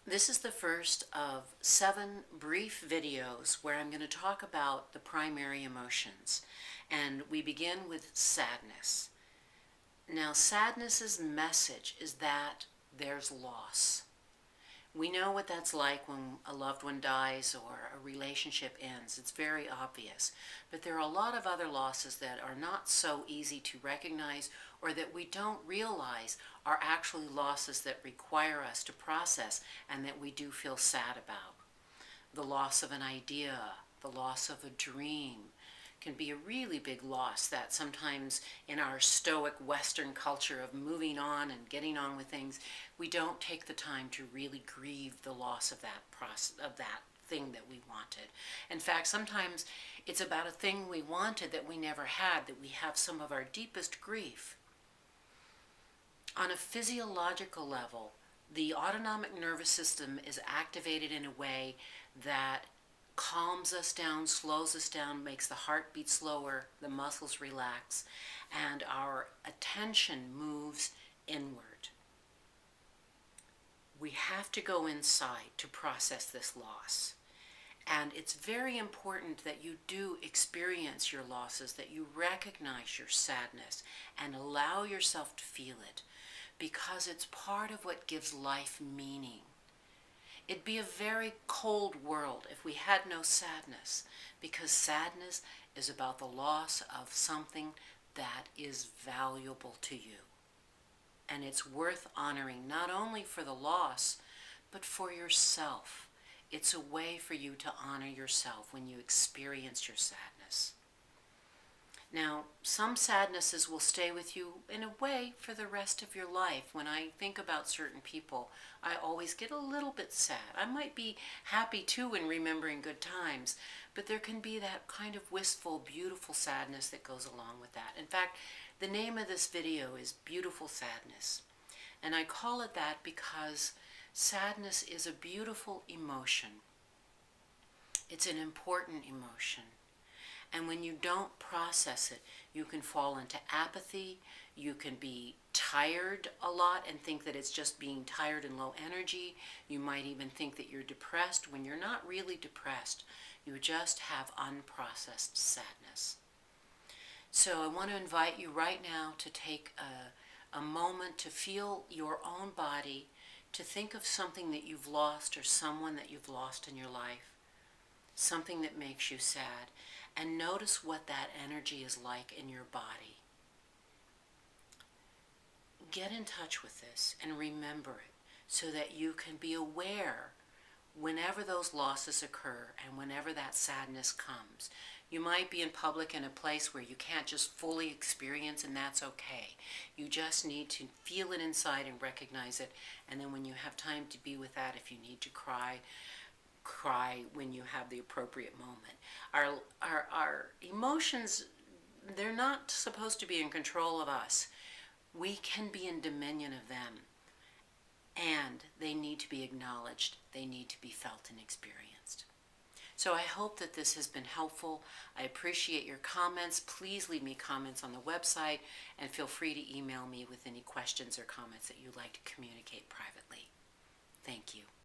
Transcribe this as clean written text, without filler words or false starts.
This is the first of 7 brief videos where I'm going to talk about the primary emotions. And we begin with sadness. Now, sadness's message is that there's loss. We know what that's like when a loved one dies or a relationship ends. It's very obvious. But there are a lot of other losses that are not so easy to recognize or that we don't realize are actually losses that require us to process and that we do feel sad about. The loss of an idea, the loss of a dream, can be a really big loss that sometimes in our stoic Western culture of moving on and getting on with things, we don't take the time to really grieve the loss of that thing that we wanted. In fact, sometimes it's about a thing we wanted that we never had, that we have some of our deepest grief. On a physiological level, the autonomic nervous system is activated in a way that calms us down, slows us down, makes the heart beat slower, the muscles relax, and our attention moves inward. We have to go inside to process this loss. And it's very important that you do experience your losses, that you recognize your sadness and allow yourself to feel it, because it's part of what gives life meaning. It'd be a very cold world if we had no sadness, because sadness is about the loss of something that is valuable to you. And it's worth honoring not only for the loss, but for yourself. It's a way for you to honor yourself when you experience your sadness. Now, some sadnesses will stay with you in a way for the rest of your life. When I think about certain people, I always get a little bit sad. I might be happy too in remembering good times, but there can be that kind of wistful, beautiful sadness that goes along with that. In fact, the name of this video is Beautiful Sadness. And I call it that because sadness is a beautiful emotion. It's an important emotion. And when you don't process it, you can fall into apathy, you can be tired a lot and think that it's just being tired and low energy. You might even think that you're depressed when you're not really depressed. You just have unprocessed sadness. So I want to invite you right now to take a moment to feel your own body, to think of something that you've lost or someone that you've lost in your life, something that makes you sad, and notice what that energy is like in your body. Get in touch with this and remember it so that you can be aware whenever those losses occur and whenever that sadness comes. You might be in public in a place where you can't just fully experience, and that's okay. You just need to feel it inside and recognize it, and then when you have time to be with that, if you need to cry when you have the appropriate moment. Our emotions, they're not supposed to be in control of us. We can be in dominion of them, and they need to be acknowledged. They need to be felt and experienced. So I hope that this has been helpful. I appreciate your comments. Please leave me comments on the website, and feel free to email me with any questions or comments that you'd like to communicate privately. Thank you.